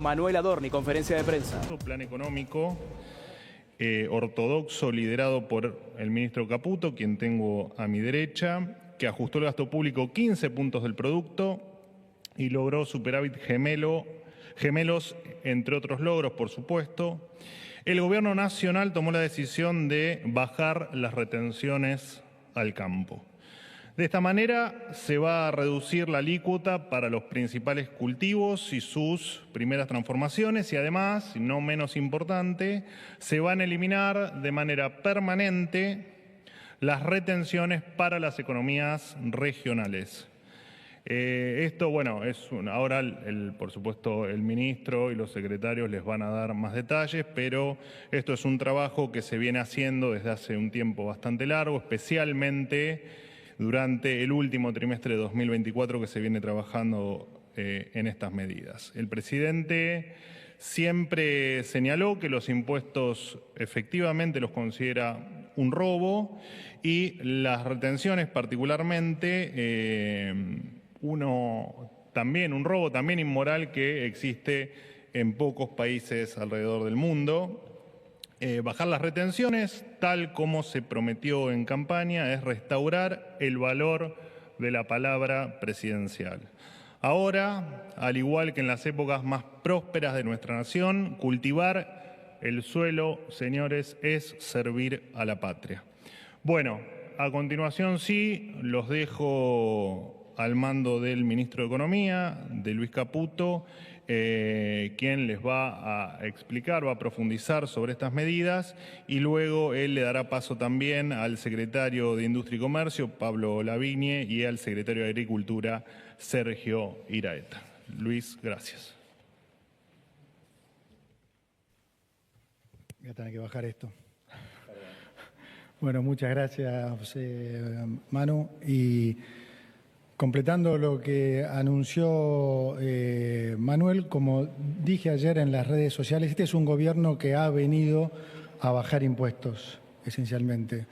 Manuel Adorni, conferencia de prensa. Plan económico ortodoxo liderado por el ministro Caputo, quien tengo a mi derecha, que ajustó el gasto público 15 puntos del producto y logró superávit gemelos, entre otros logros, por supuesto. El gobierno nacional tomó la decisión de bajar las retenciones al campo. De esta manera se va a reducir la alícuota para los principales cultivos y sus primeras transformaciones y además, y no menos importante, se van a eliminar de manera permanente las retenciones para las economías regionales. Esto, bueno, ahora por supuesto el ministro y los secretarios les van a dar más detalles, pero esto es un trabajo que se viene haciendo desde hace un tiempo bastante largo, especialmente durante el último trimestre de 2024 que se viene trabajando en estas medidas. El presidente siempre señaló que los impuestos efectivamente los considera un robo y las retenciones particularmente un robo también inmoral que existe en pocos países alrededor del mundo. Bajar las retenciones, tal como se prometió en campaña, es restaurar el valor de la palabra presidencial. Ahora, al igual que en las épocas más prósperas de nuestra nación, cultivar el suelo, señores, es servir a la patria. Bueno, a continuación sí, los dejo al mando del ministro de Economía, de Luis Caputo, quien les va a explicar, va a profundizar sobre estas medidas y luego él le dará paso también al secretario de Industria y Comercio, Pablo Lavigne, y al secretario de Agricultura, Sergio Iraeta. Luis, gracias. Voy a tener que bajar esto. Bueno, muchas gracias, José Manu. Y completando lo que anunció Manuel, como dije ayer en las redes sociales, este es un gobierno que ha venido a bajar impuestos, esencialmente.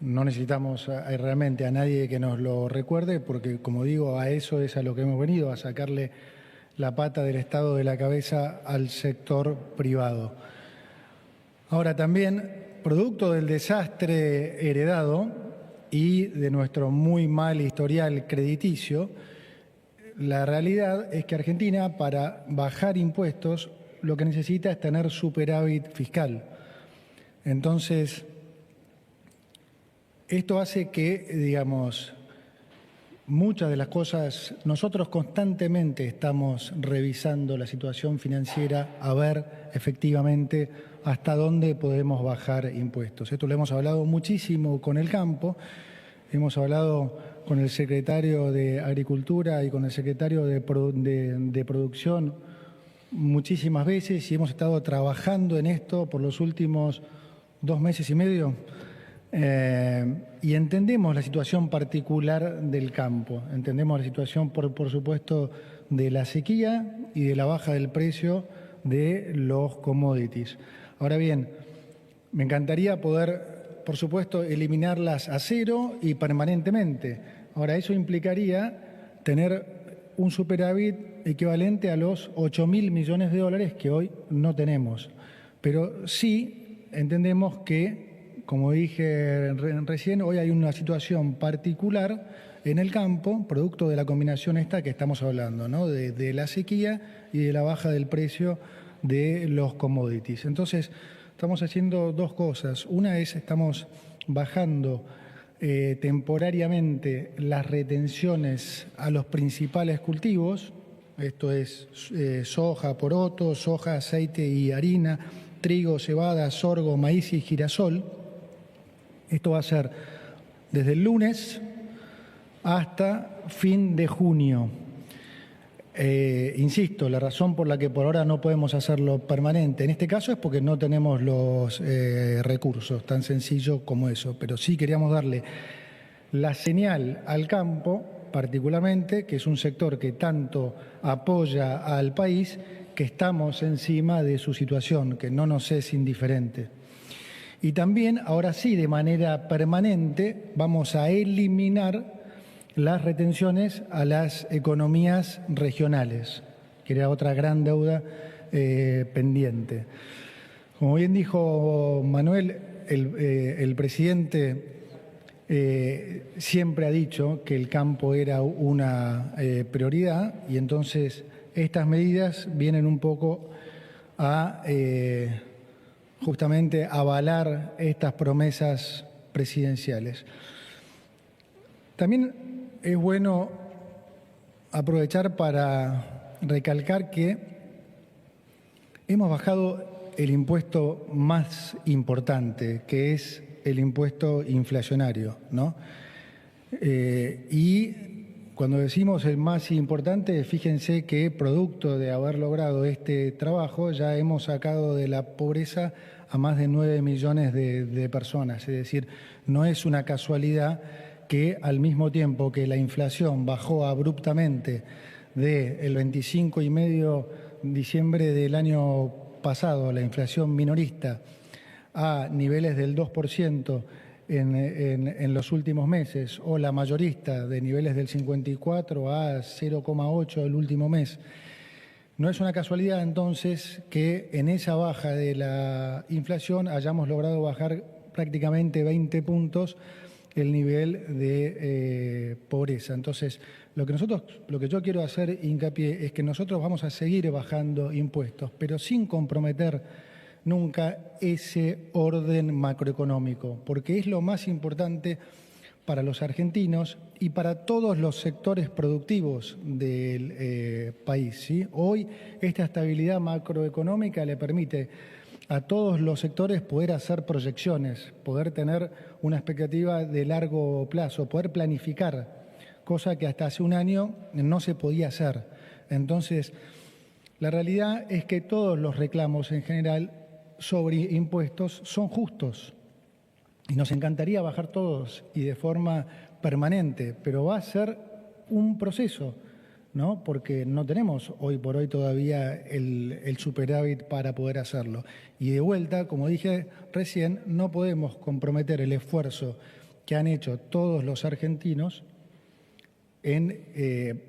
No necesitamos realmente a nadie que nos lo recuerde, porque, como digo, a eso es a lo que hemos venido, a sacarle la pata del Estado de la cabeza al sector privado. Ahora también, producto del desastre heredado y de nuestro muy mal historial crediticio, la realidad es que Argentina, para bajar impuestos, lo que necesita es tener superávit fiscal. Entonces, esto hace que, digamos, muchas de las cosas, nosotros constantemente estamos revisando la situación financiera a ver efectivamente hasta dónde podemos bajar impuestos. Esto lo hemos hablado muchísimo con el campo, hemos hablado con el secretario de Agricultura y con el secretario de Producción muchísimas veces y hemos estado trabajando en esto por los últimos 2 meses y medio. Y entendemos la situación particular del campo, entendemos la situación, por supuesto, de la sequía y de la baja del precio de los commodities. Ahora bien, me encantaría poder, por supuesto, eliminarlas a cero y permanentemente. Ahora, eso implicaría tener un superávit equivalente a los 8.000 millones de dólares que hoy no tenemos. Pero sí entendemos que, como dije recién, hoy hay una situación particular en el campo, producto de la combinación esta que estamos hablando, ¿no? de la sequía y de la baja del precio de los commodities. Entonces, estamos haciendo 2 cosas. Una es, estamos bajando temporariamente las retenciones a los principales cultivos, esto es soja, poroto, soja, aceite y harina, trigo, cebada, sorgo, maíz y girasol. Esto va a ser desde el lunes hasta fin de junio. Insisto, la razón por la que por ahora no podemos hacerlo permanente en este caso es porque no tenemos los recursos, tan sencillo como eso. Pero sí queríamos darle la señal al campo, particularmente, que es un sector que tanto apoya al país, que estamos encima de su situación, que no nos es indiferente. Y también, ahora sí, de manera permanente, vamos a eliminar las retenciones a las economías regionales, que era otra gran deuda pendiente. Como bien dijo Manuel, el presidente siempre ha dicho que el campo era una prioridad y entonces estas medidas vienen un poco a justamente avalar estas promesas presidenciales. También es bueno aprovechar para recalcar que hemos bajado el impuesto más importante, que es el impuesto inflacionario, ¿no? Y cuando decimos el más importante, fíjense que producto de haber logrado este trabajo ya hemos sacado de la pobreza a más de 9 millones de personas. Es decir, no es una casualidad que al mismo tiempo que la inflación bajó abruptamente del 25,5% de diciembre del año pasado, la inflación minorista, a niveles del 2% en los últimos meses, o la mayorista de niveles del 54 a 0,8 el último mes. No es una casualidad entonces que en esa baja de la inflación hayamos logrado bajar prácticamente 20 puntos el nivel de pobreza. Entonces, lo que yo quiero hacer hincapié es que nosotros vamos a seguir bajando impuestos, pero sin comprometer nunca ese orden macroeconómico, porque es lo más importante para los argentinos y para todos los sectores productivos del país, ¿sí? Hoy esta estabilidad macroeconómica le permite a todos los sectores poder hacer proyecciones, poder tener una expectativa de largo plazo, poder planificar, cosa que hasta hace un año no se podía hacer. Entonces, la realidad es que todos los reclamos en general sobre impuestos son justos y nos encantaría bajar todos y de forma permanente, pero va a ser un proceso, ¿no? Porque no tenemos hoy por hoy todavía el superávit para poder hacerlo. Y de vuelta, como dije recién, no podemos comprometer el esfuerzo que han hecho todos los argentinos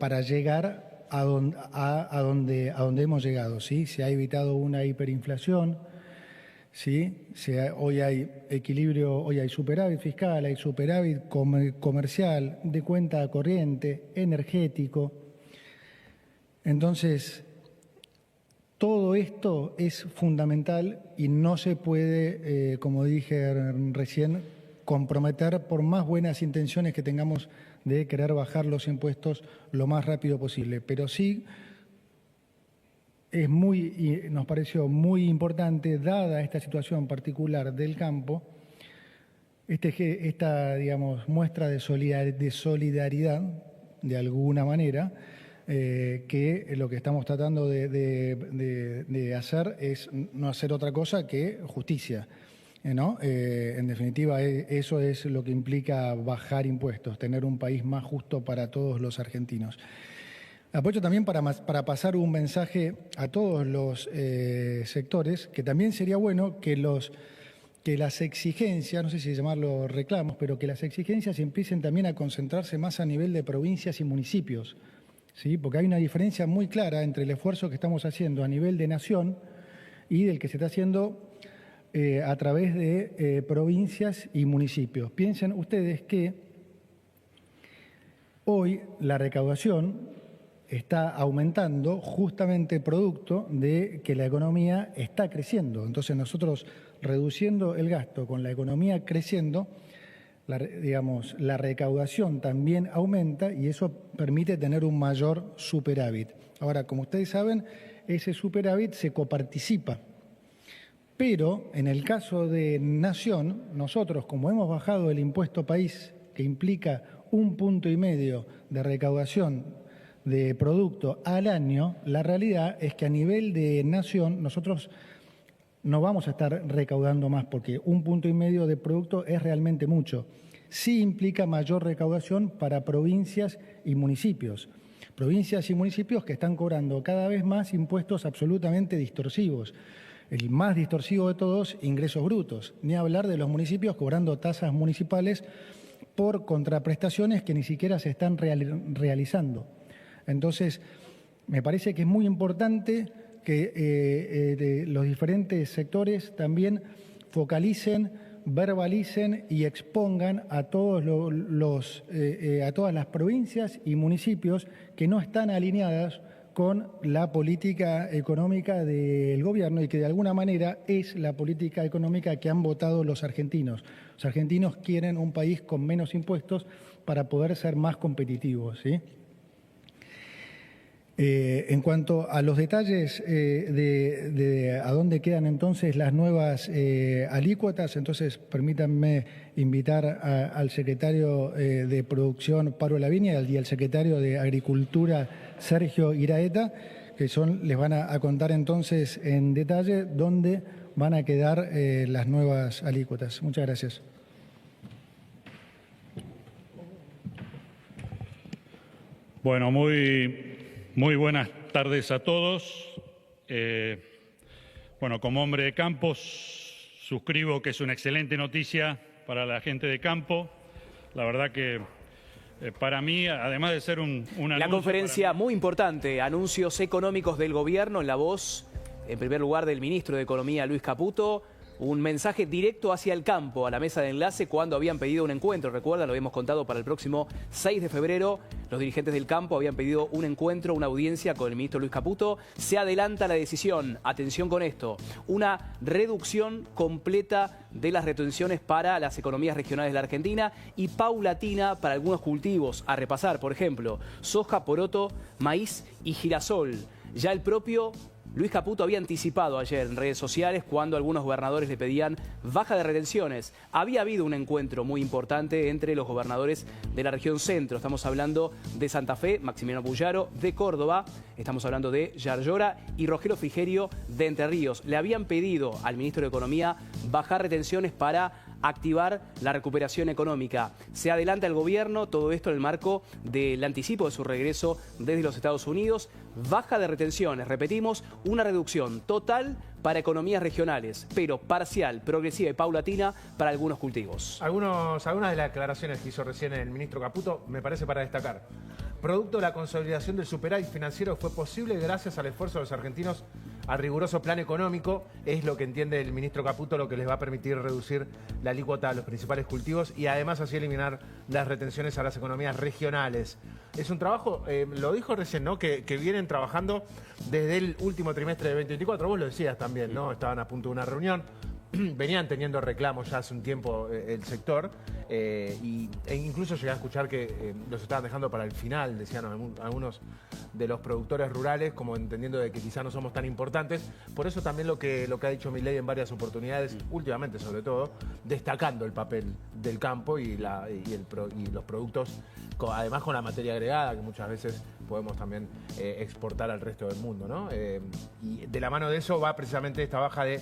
para llegar a donde hemos llegado, ¿sí? Se ha evitado una hiperinflación, ¿sí? Hoy hay equilibrio, hoy hay superávit fiscal, hay superávit comercial, de cuenta corriente, energético. Entonces, todo esto es fundamental y no se puede, como dije recién, comprometer por más buenas intenciones que tengamos de querer bajar los impuestos lo más rápido posible. Pero sí nos pareció muy importante, dada esta situación particular del campo, esta digamos, muestra de solidaridad, de alguna manera, que lo que estamos tratando de hacer es no hacer otra cosa que justicia, ¿no? En definitiva, eso es lo que implica bajar impuestos, tener un país más justo para todos los argentinos. Aprovecho también para pasar un mensaje a todos los sectores, que también sería bueno que las exigencias, no sé si llamarlo reclamos, pero que las exigencias empiecen también a concentrarse más a nivel de provincias y municipios, ¿sí? Porque hay una diferencia muy clara entre el esfuerzo que estamos haciendo a nivel de nación y del que se está haciendo a través de provincias y municipios. Piensen ustedes que hoy la recaudación está aumentando justamente producto de que la economía está creciendo. Entonces nosotros reduciendo el gasto con la economía creciendo, la recaudación también aumenta y eso permite tener un mayor superávit. Ahora, como ustedes saben, ese superávit se coparticipa. Pero en el caso de Nación, nosotros, como hemos bajado el impuesto país, que implica 1,5 puntos de recaudación de producto al año, la realidad es que a nivel de Nación nosotros no vamos a estar recaudando más porque 1,5 puntos de producto es realmente mucho. Sí implica mayor recaudación para provincias y municipios. Provincias y municipios que están cobrando cada vez más impuestos absolutamente distorsivos. El más distorsivo de todos, ingresos brutos. Ni hablar de los municipios cobrando tasas municipales por contraprestaciones que ni siquiera se están realizando. Entonces, me parece que es muy importante que los diferentes sectores también focalicen, verbalicen y expongan a todos a todas las provincias y municipios que no están alineadas con la política económica del gobierno y que de alguna manera es la política económica que han votado los argentinos. Los argentinos quieren un país con menos impuestos para poder ser más competitivos, ¿sí? En cuanto a los detalles de a dónde quedan entonces las nuevas alícuotas, entonces permítanme invitar al secretario de Producción, Pablo Laviña, y al secretario de Agricultura, Sergio Iraeta, que les van a contar entonces en detalle dónde van a quedar las nuevas alícuotas. Muchas gracias. Bueno, muy buenas tardes a todos. Bueno, como hombre de campo, suscribo que es una excelente noticia para la gente de campo. La verdad que para mí, además de ser un anuncio... La conferencia muy importante, anuncios económicos del gobierno, en la voz, en primer lugar, del ministro de Economía, Luis Caputo. Un mensaje directo hacia el campo, a la mesa de enlace, cuando habían pedido un encuentro. Recuerda, lo habíamos contado para el próximo 6 de febrero. Los dirigentes del campo habían pedido un encuentro, una audiencia con el ministro Luis Caputo. Se adelanta la decisión, atención con esto, una reducción completa de las retenciones para las economías regionales de la Argentina y paulatina para algunos cultivos. A repasar, por ejemplo, soja, poroto, maíz y girasol. Ya el propio Luis Caputo había anticipado ayer en redes sociales cuando algunos gobernadores le pedían baja de retenciones. Había habido un encuentro muy importante entre los gobernadores de la región centro. Estamos hablando de Santa Fe, Maximiliano Puyaro, de Córdoba. Estamos hablando de Yarlora y Rogelio Frigerio de Entre Ríos. Le habían pedido al ministro de Economía bajar retenciones para activar la recuperación económica. Se adelanta el gobierno, todo esto en el marco del anticipo de su regreso desde los Estados Unidos. Baja de retenciones, repetimos, una reducción total para economías regionales, pero parcial, progresiva y paulatina para algunos cultivos. Algunas de las declaraciones que hizo recién el ministro Caputo me parece para destacar. Producto de la consolidación del superávit financiero fue posible gracias al esfuerzo de los argentinos a riguroso plan económico. Es lo que entiende el ministro Caputo, lo que les va a permitir reducir la alícuota a los principales cultivos y además así eliminar las retenciones a las economías regionales. Es un trabajo, lo dijo recién, ¿no? Que vienen trabajando desde el último trimestre de 2024. Vos lo decías también, ¿no? Estaban a punto de una reunión. Venían teniendo reclamos ya hace un tiempo el sector e incluso llegué a escuchar que los estaban dejando para el final, decían algunos de los productores rurales, como entendiendo de que quizá no somos tan importantes. Por eso también lo que ha dicho Milei en varias oportunidades, últimamente sobre todo, destacando el papel del campo y los productos, además con la materia agregada, que muchas veces podemos también exportar al resto del mundo, ¿no? Y de la mano de eso va precisamente esta baja de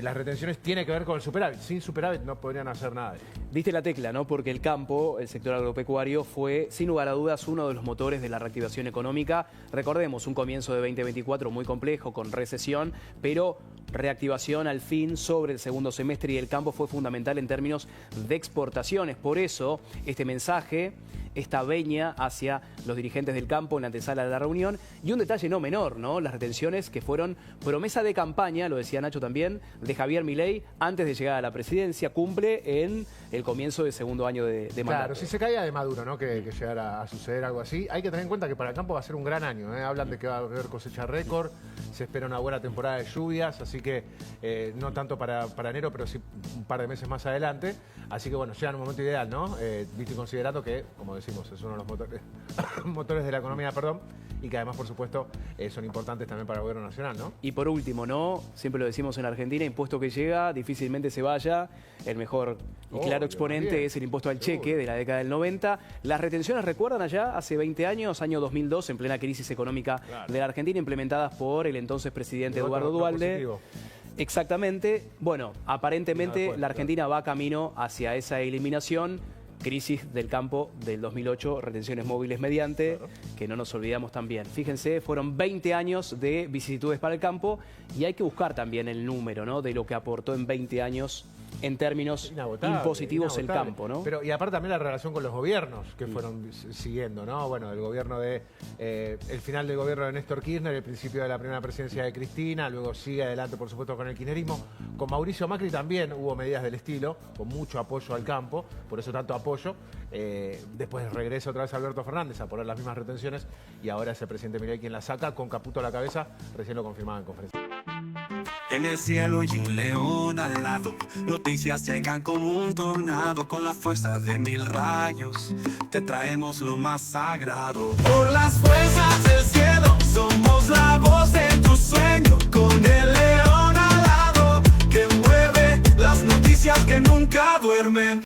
las retenciones, tiene que ver con el superávit. Sin superávit no podrían hacer nada. Diste la tecla, ¿no? Porque el campo, el sector agropecuario, fue sin lugar a dudas uno de los motores de la reactivación económica. Recordemos, un comienzo de 2024 muy complejo, con recesión, pero reactivación al fin sobre el segundo semestre, y el campo fue fundamental en términos de exportaciones. Por eso, este mensaje, esta veña hacia los dirigentes del campo en la antesala de la reunión. Y un detalle no menor, ¿no? Las retenciones que fueron promesa de campaña, lo decía Nacho también, de Javier Milei antes de llegar a la presidencia. Cumple en el comienzo del segundo año de mandato. Claro, si se caía de Maduro, ¿no? Que llegara a suceder algo así. Hay que tener en cuenta que para el campo va a ser un gran año, ¿eh? Hablan de que va a haber cosecha récord, se espera una buena temporada de lluvias, así que no tanto para enero, pero sí un par de meses más adelante. Así que bueno, llega en un momento ideal, ¿no? Visto y considerando que, como decimos, es uno de los motores de la economía, y que además, por supuesto, son importantes también para el gobierno nacional, ¿no? Y por último, ¿no? Siempre lo decimos en Argentina, impuesto que llega, difícilmente se vaya. El mejor y claro exponente es el impuesto al cheque de la década del 90. Las retenciones, ¿recuerdan allá? Hace 20 años, año 2002, en plena crisis económica de la Argentina, implementadas por el entonces presidente Eduardo Duhalde. Exactamente. Bueno, aparentemente la Argentina va camino hacia esa eliminación. Crisis del campo del 2008, retenciones móviles mediante, que no nos olvidamos también. Fíjense, fueron 20 años de vicisitudes para el campo y hay que buscar también el número, ¿no? De lo que aportó en 20 años en términos Inagotable, impositivos el inagotable. campo, ¿no? Pero, y aparte también la relación con los gobiernos que fueron siguiendo, ¿no? Bueno, el gobierno el final del gobierno de Néstor Kirchner, el principio de la primera presidencia de Cristina, luego sigue adelante, por supuesto, con el kirchnerismo. Con Mauricio Macri también hubo medidas del estilo, con mucho apoyo al campo, por eso tanto apoyo. Después regresa otra vez Alberto Fernández a poner las mismas retenciones y ahora es el presidente Milei quien la saca con Caputo a la cabeza, recién lo confirmaba en conferencia. En el cielo y un león al lado, noticias llegan como un tornado, con la fuerza de 1000 rayos, te traemos lo más sagrado. Por las fuerzas